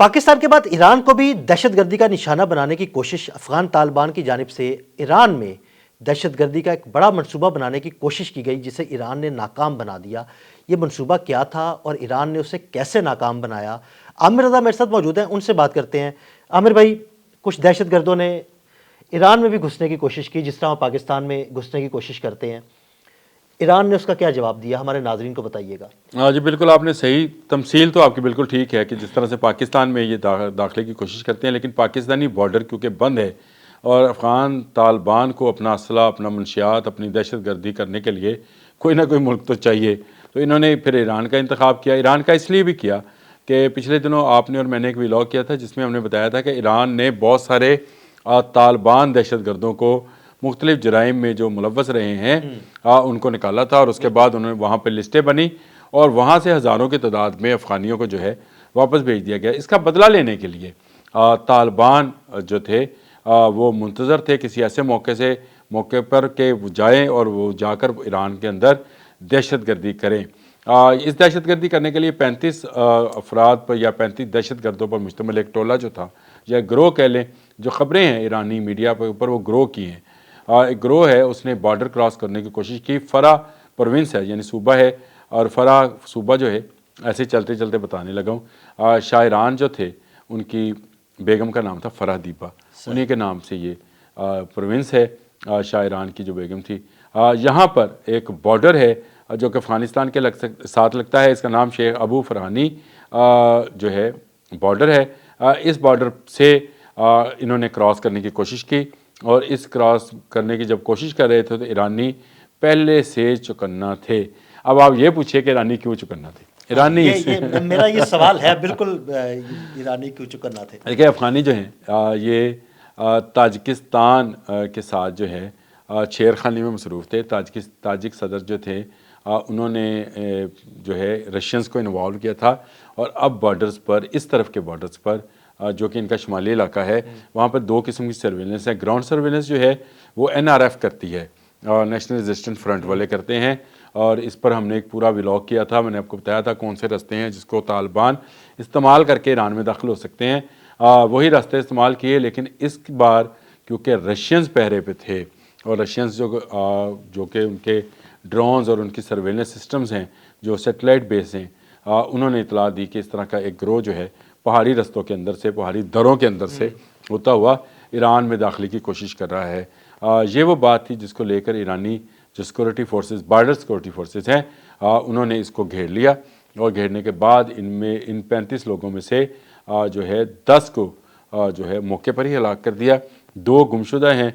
پاکستان کے بعد ایران کو بھی دہشت گردی کا نشانہ بنانے کی کوشش افغان طالبان کی جانب سے ایران میں دہشت گردی کا ایک بڑا منصوبہ بنانے کی کوشش کی گئی، جسے ایران نے ناکام بنا دیا۔ یہ منصوبہ کیا تھا اور ایران نے اسے کیسے ناکام بنایا؟ عامر رضا میرے ساتھ موجود ہیں، ان سے بات کرتے ہیں۔ عامر بھائی، کچھ دہشت گردوں نے ایران میں بھی گھسنے کی کوشش کی، جس طرح وہ پاکستان میں گھسنے کی کوشش کرتے ہیں، ایران نے اس کا کیا جواب دیا؟ ہمارے ناظرین کو بتائیے گا۔ جی بالکل، آپ نے صحیح تمثیل تو آپ کی بالکل ٹھیک ہے کہ جس طرح سے پاکستان میں یہ داخلے کی کوشش کرتے ہیں، لیکن پاکستانی بارڈر کیونکہ بند ہے اور افغان طالبان کو اپنا اسلحہ، اپنا منشیات، اپنی دہشت گردی کرنے کے لیے کوئی نہ کوئی ملک تو چاہیے، تو انہوں نے پھر ایران کا انتخاب کیا۔ ایران کا اس لیے بھی کیا کہ پچھلے دنوں آپ نے اور میں نے ایک ولاگ کیا تھا جس میں ہم نے بتایا تھا کہ ایران نے بہت سارے طالبان دہشت گردوں کو مختلف جرائم میں جو ملوث رہے ہیں ان کو نکالا تھا، اور اس کے بعد انہوں نے وہاں پہ لسٹیں بنی اور وہاں سے ہزاروں کی تعداد میں افغانیوں کو جو ہے واپس بھیج دیا گیا۔ اس کا بدلہ لینے کے لیے طالبان جو تھے وہ منتظر تھے کسی ایسے موقع پر کہ وہ جائیں اور وہ جا کر ایران کے اندر دہشت گردی کریں۔ اس دہشت گردی کرنے کے لیے 35 افراد پر یا 35 دہشت گردوں پر مشتمل ایک ٹولہ جو تھا یا گروہ کہہ لیں، جو خبریں ہیں ایرانی میڈیا کے اوپر وہ گروہ کی ہیں، ایک گروہ ہے، اس نے بارڈر کراس کرنے کی کوشش کی۔ فرا پروونس ہے، یعنی صوبہ ہے، اور فرا صوبہ جو ہے، ایسے چلتے چلتے بتانے لگا ہوں، شاعران جو تھے ان کی بیگم کا نام تھا فرح دیبا، انہی کے نام سے یہ پروونس ہے، شاعران کی جو بیگم تھی۔ یہاں پر ایک بارڈر ہے جو کہ افغانستان کے ساتھ لگتا ہے، اس کا نام شیخ ابو فرحانی جو ہے بارڈر ہے۔ اس بارڈر سے انہوں نے کراس کرنے کی کوشش کی، اور اس کراس کرنے کی جب کوشش کر رہے تھے تو ایرانی پہلے سے چوکنا تھے۔ اب آپ یہ پوچھیں کہ ایرانی کیوں چوکنا تھے؟ ایرانی میرا یہ سوال ہے، بالکل ایرانی کیوں چوکنا تھے؟ دیکھیں، افغانی جو ہیں یہ تاجکستان کے ساتھ جو ہے چھیر خانی میں مصروف تھے۔ تاجک صدر جو تھے انہوں نے جو ہے رشینز کو انوالو کیا تھا، اور اب بارڈرز پر، اس طرف کے بارڈرز پر جو کہ ان کا شمالی علاقہ ہے، وہاں پر دو قسم کی سرویلنس ہے۔ گراؤنڈ سرویلنس جو ہے وہ NRF کرتی ہے، نیشنل ریزسٹنٹ فرنٹ والے کرتے ہیں، اور اس پر ہم نے ایک پورا ولاگ کیا تھا۔ میں نے آپ کو بتایا تھا کون سے راستے ہیں جس کو طالبان استعمال کر کے ایران میں داخل ہو سکتے ہیں، وہی راستے استعمال کیے، لیکن اس بار کیونکہ رشینز پہرے پہ تھے، اور رشینز جو کہ ان کے ڈرونز اور ان کی سرویلنس سسٹمز ہیں جو سیٹلائٹ بیس ہیں، انہوں نے اطلاع دی کہ اس طرح کا ایک گروہ جو ہے پہاڑی رستوں کے اندر سے، پہاڑی دروں کے اندر سے ہوتا ہوا ایران میں داخلے کی کوشش کر رہا ہے۔ یہ وہ بات تھی جس کو لے کر ایرانی جو security forces, border security forces ہیں، انہوں نے اس کو گھیر لیا، اور گھیرنے کے بعد ان 35 لوگوں میں سے جو ہے 10 کو جو ہے موقع پر ہی ہلاک کر دیا، 2 گمشدہ ہیں۔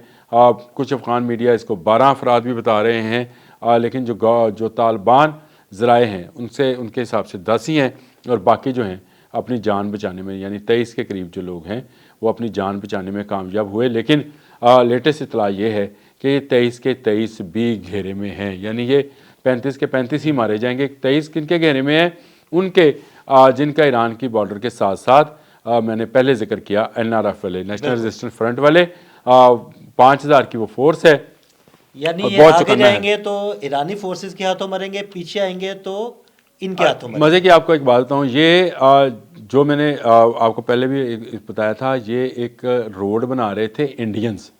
کچھ افغان میڈیا اس کو 12 افراد بھی بتا رہے ہیں، لیکن جو طالبان ذرائع ہیں ان کے حساب سے 10 ہی ہیں، اور باقی جو ہیں اپنی جان بچانے میں، یعنی 23 کے قریب جو لوگ ہیں وہ اپنی جان بچانے میں کامیاب ہوئے۔ لیکن لیٹسٹ اطلاع یہ ہے کہ یہ 23 کے 23 بھی گھیرے میں ہیں، یعنی یہ 35 کے 35 ہی مارے جائیں گے۔ 23 کن کے گھیرے میں ہیں؟ ان کے جن کا ایران کی بارڈر کے ساتھ ساتھ میں نے پہلے ذکر کیا NRF والے، نیشنل ریزسٹنٹ فرنٹ والے، 5000 کی وہ فورس ہے۔ یعنی یہ آگے جائیں گے تو ایرانی فورسز کے ہاتھوں مریں گے، پیچھے آئیں گے تو ان کے ہاتھوں مریں گے۔ مزے کی آپ کو ایک بات بتاؤں، یہ جو میں نے آپ کو پہلے بھی بتایا تھا، یہ ایک روڈ بنا رہے تھے انڈینز،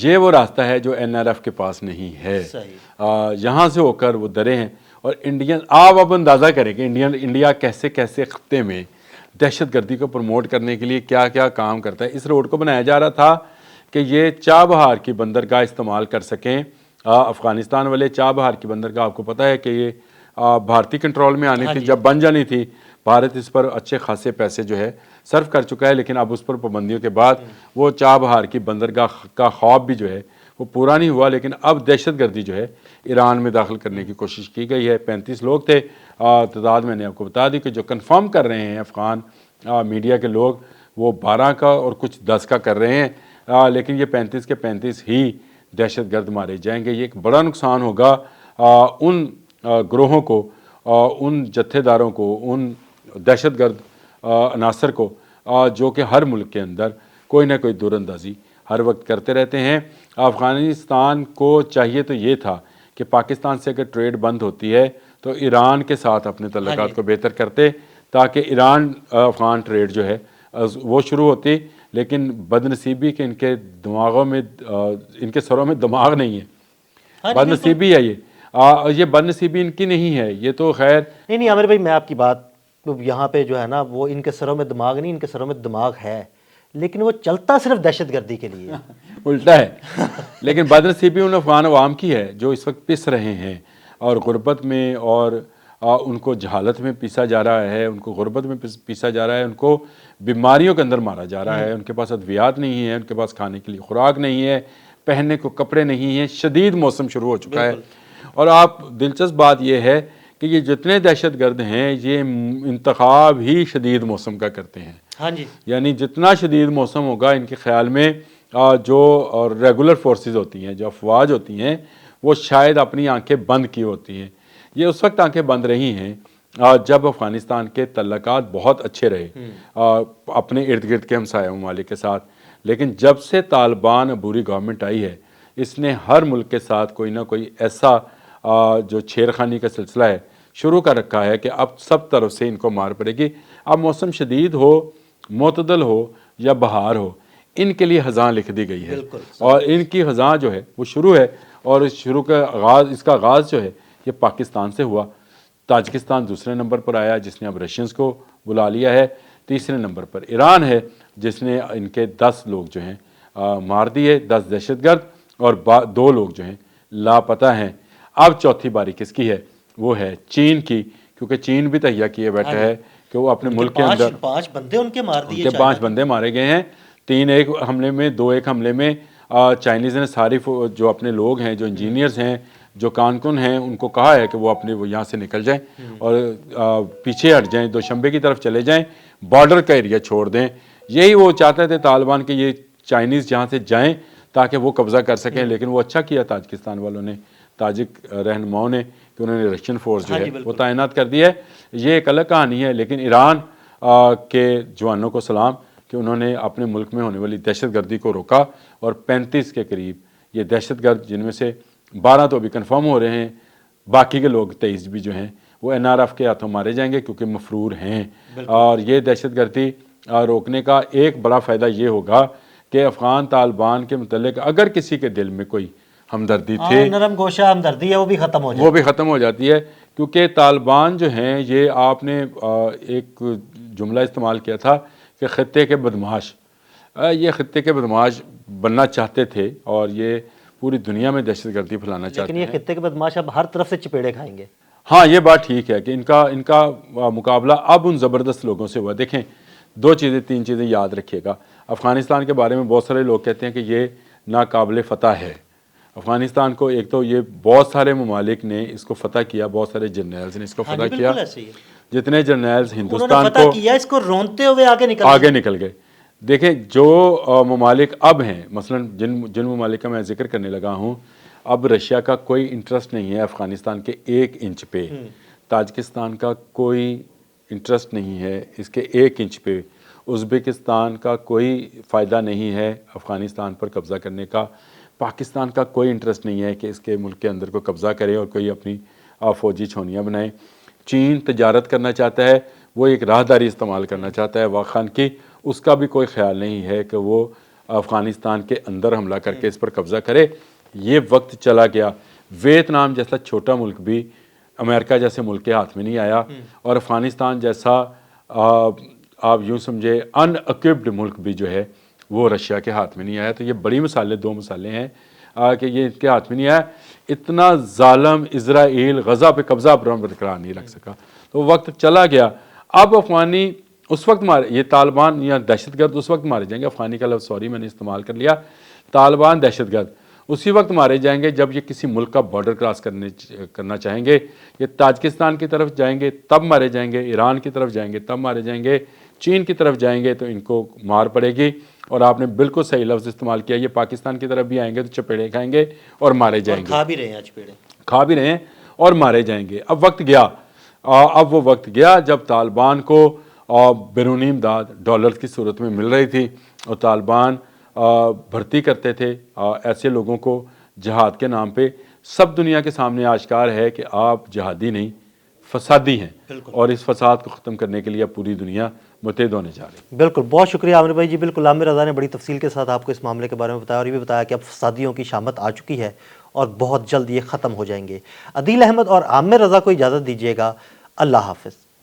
یہ وہ راستہ ہے جو NRF کے پاس نہیں ہے۔ یہاں سے ہو کر وہ درے ہیں، اور انڈین، آپ اب اندازہ کریں کہ انڈیا کیسے کیسے خطے میں دہشت گردی کو پروموٹ کرنے کے لیے کیا کیا کام کرتا ہے۔ اس روڈ کو بنایا جا رہا تھا کہ یہ چابہار کی بندرگاہ استعمال کر سکیں۔ افغانستان والے چابہار کی بندرگاہ آپ کو پتہ ہے کہ یہ بھارتی کنٹرول میں آنی تھی، جب بن جانی تھی، بھارت اس پر اچھے خاصے پیسے جو ہے صرف کر چکا ہے، لیکن اب اس پر پابندیوں کے بعد وہ چابہار کی بندرگاہ کا خواب بھی جو ہے وہ پورا نہیں ہوا۔ لیکن اب دہشت گردی جو ہے ایران میں داخل کرنے کی کوشش کی گئی ہے۔ 35 لوگ تھے، تعداد میں نے آپ کو بتا دی کہ جو کنفرم کر رہے ہیں افغان میڈیا کے لوگ وہ 12 کا اور کچھ 10 کا کر رہے ہیں، لیکن یہ 35 کے 35 ہی دہشت گرد مارے جائیں گے۔ یہ ایک بڑا نقصان ہوگا ان گروہوں کو، ان جتھے داروں کو، ان دہشت گرد عناصر کو جو کہ ہر ملک کے اندر کوئی نہ کوئی دور اندازی ہر وقت کرتے رہتے ہیں۔ افغانستان کو چاہیے تو یہ تھا کہ پاکستان سے اگر ٹریڈ بند ہوتی ہے تو ایران کے ساتھ اپنے تعلقات کو بہتر کرتے، تاکہ ایران افغان ٹریڈ جو ہے وہ شروع ہوتی، لیکن بدنصیبی کہ ان کے دماغوں میں ان کے سروں میں دماغ نہیں ہے، بد نصیبی ہے یہ بد نصیبی ان کی نہیں ہے، یہ تو خیر نہیں عامر بھائی، میں آپ کی بات یہاں پہ جو ہے نا، وہ ان کے سروں میں دماغ نہیں، ان کے سروں میں دماغ ہے، لیکن وہ چلتا صرف دہشت گردی کے لیے ہے۔ الٹا ہے لیکن بد نصیبی ان افغان عوام کی ہے جو اس وقت پس رہے ہیں اور غربت میں، اور ان کو جہالت میں پیسا جا رہا ہے، ان کو غربت میں پیسا جا رہا ہے، ان کو بیماریوں کے اندر مارا جا رہا ہے، ان کے پاس ادویات نہیں ہیں، ان کے پاس کھانے کے لیے خوراک نہیں ہے، پہننے کو کپڑے نہیں ہیں، شدید موسم شروع ہو چکا ہے۔ اور آپ دلچسپ بات یہ ہے کہ یہ جتنے دہشت گرد ہیں یہ انتخاب ہی شدید موسم کا کرتے ہیں۔ ہاں جی، یعنی جتنا شدید موسم ہوگا ان کے خیال میں جو ریگولر فورسز ہوتی ہیں، جو افواج ہوتی ہیں، وہ شاید اپنی آنکھیں بند کی ہوتی ہیں۔ یہ اس وقت آنکھیں بند رہی ہیں جب افغانستان کے تعلقات بہت اچھے رہے اپنے ارد گرد کے ہمسایہ ممالک کے ساتھ، لیکن جب سے طالبان عبوری گورنمنٹ آئی ہے، اس نے ہر ملک کے ساتھ کوئی نہ کوئی ایسا جو چھیڑخانی کا سلسلہ ہے شروع کر رکھا ہے کہ اب سب طرف سے ان کو مار پڑے گی۔ اب موسم شدید ہو، معتدل ہو یا بہار ہو، ان کے لیے خزاں لکھ دی گئی ہے، اور ان کی خزاں جو ہے وہ شروع ہے، اور اس کا آغاز جو ہے یہ پاکستان سے ہوا۔ تاجکستان دوسرے نمبر پر آیا جس نے اب رشینز کو بلا لیا ہے، تیسرے نمبر پر ایران ہے جس نے ان کے 10 لوگ جو ہیں مار دیے، 10 دہشت گرد، اور 2 لوگ جو ہیں لاپتہ ہیں۔ اب چوتھی باری کس کی ہے؟ وہ ہے چین کی، کیونکہ چین بھی تہیہ کیے بیٹھا ہے کہ وہ اپنے ملک کے اندر 5 بندے ان کے مار دیے، ان کے 5 بندے مارے گئے ہیں، 3 ایک حملے میں، 2 ایک حملے میں۔ چائنیز نے ساری جو اپنے لوگ ہیں، جو انجینئرز ہیں، جو کارکن ہیں، ان کو کہا ہے کہ وہ اپنے یہاں سے نکل جائیں اور پیچھے ہٹ جائیں، دوشنبے کی طرف چلے جائیں، بارڈر کا ایریا چھوڑ دیں۔ یہی وہ چاہتے تھے طالبان کہ یہ چائنیز جہاں سے جائیں تاکہ وہ قبضہ کر سکیں، لیکن وہ اچھا کیا تاجکستان والوں نے، تاجک رہنماؤں نے، کہ انہوں نے رشین فورس جو ہے وہ تعینات کر دی ہے۔ یہ ایک الگ کہانی ہے، لیکن ایران کے جوانوں کو سلام کہ انہوں نے اپنے ملک میں ہونے والی دہشت گردی کو روکا، اور 35 کے قریب یہ دہشت گرد، جن میں سے 12 تو ابھی کنفرم ہو رہے ہیں، باقی کے لوگ 23 بھی جو ہیں وہ NRF کے ہاتھوں مارے جائیں گے کیونکہ مفرور ہیں۔ اور یہ دہشت گردی روکنے کا ایک بڑا فائدہ یہ ہوگا کہ افغان طالبان کے متعلق اگر کسی کے دل میں کوئی ہمدردی تھی، نرم گوشہ ہمدردی ہے، وہ بھی ختم ہو جائے، وہ بھی ختم ہو جاتی ہے، کیونکہ طالبان جو ہیں، یہ آپ نے ایک جملہ استعمال کیا تھا کہ خطے کے بدمعاش، یہ خطے کے بدمعاش بننا چاہتے تھے، اور یہ پوری دنیا میں دہشت گردی پھیلانا چاہتے لیکن یہ خطے کے بدماش اب ہر طرف سے چپیڑے کھائیں گے۔ ہاں یہ بات ٹھیک ہے کہ ان کا مقابلہ اب ان زبردست لوگوں سے ہوا۔ دیکھیں 3 چیزیں یاد رکھیے گا۔ افغانستان کے بارے میں بہت سارے لوگ کہتے ہیں کہ یہ ناقابل فتح ہے۔ افغانستان کو ایک تو یہ بہت سارے ممالک نے اس کو فتح کیا، بہت سارے جرنیلز نے اس کو فتح کیا، جتنے جرنیلز ہندوستان کو کیا، اس کو رونتے ہوئے آگے نکل گئے۔ دیکھیں جو ممالک اب ہیں، مثلا جن ممالک کا میں ذکر کرنے لگا ہوں، اب رشیا کا کوئی انٹرسٹ نہیں ہے افغانستان کے 1 انچ پہ، تاجکستان کا کوئی انٹرسٹ نہیں ہے اس کے 1 انچ پہ، ازبکستان کا کوئی فائدہ نہیں ہے افغانستان پر قبضہ کرنے کا، پاکستان کا کوئی انٹرسٹ نہیں ہے کہ اس کے ملک کے اندر کو قبضہ کرے اور کوئی اپنی فوجی چھونیاں بنائے۔ چین تجارت کرنا چاہتا ہے، وہ ایک راہداری استعمال کرنا چاہتا ہے واخان کی، اس کا بھی کوئی خیال نہیں ہے کہ وہ افغانستان کے اندر حملہ کر کے اس پر قبضہ کرے۔ یہ وقت چلا گیا، ویتنام جیسا چھوٹا ملک بھی امریکہ جیسے ملک کے ہاتھ میں نہیں آیا، اور افغانستان جیسا آپ یوں سمجھے ان اکوپڈ ملک بھی جو ہے وہ رشیا کے ہاتھ میں نہیں آیا۔ تو یہ بڑی مثالیں، 2 مثالیں ہیں کہ یہ ان کے ہاتھ میں نہیں آیا۔ اتنا ظالم اسرائیل غزہ پہ قبضہ برقرار نہیں رکھ سکا، تو وقت چلا گیا۔ اب افغانی اس وقت مارے، یہ طالبان یا دہشت گرد اس وقت مارے جائیں گے، افغانی کا لفظ سوری میں نے استعمال کر لیا، طالبان دہشت گرد اسی وقت مارے جائیں گے جب یہ کسی ملک کا بارڈر کراس کرنا چاہیں گے، یہ تاجکستان کی طرف جائیں گے تب مارے جائیں گے، ایران کی طرف جائیں گے تب مارے جائیں گے، چین کی طرف جائیں گے تو ان کو مار پڑے گی۔ اور آپ نے بالکل صحیح لفظ استعمال کیا، یہ پاکستان کی طرف بھی آئیں گے تو چپیڑے کھائیں گے اور مارے جائیں گے، کھا بھی رہے ہیں چپیڑے، کھا بھی رہے ہیں اور مارے جائیں گے۔ اب وقت گیا، اب وہ وقت گیا جب طالبان کو بیرونی امداد ڈالر کی صورت میں مل رہی تھی، اور طالبان بھرتی کرتے تھے ایسے لوگوں کو جہاد کے نام پہ۔ سب دنیا کے سامنے آشکار ہے کہ آپ جہادی نہیں، فسادی ہیں اور اس فساد کو ختم کرنے کے لیے اب پوری دنیا متحد ہونے جا رہی ہے۔ بالکل، بہت شکریہ عامر بھائی جی۔ بالکل عامر رضا نے بڑی تفصیل کے ساتھ آپ کو اس معاملے کے بارے میں بتایا اور یہ بھی بتایا کہ اب فسادیوں کی شامت آ چکی ہے اور بہت جلد یہ ختم ہو جائیں گے۔ عدیل احمد اور عامر رضا کو اجازت دیجیے گا، اللہ حافظ۔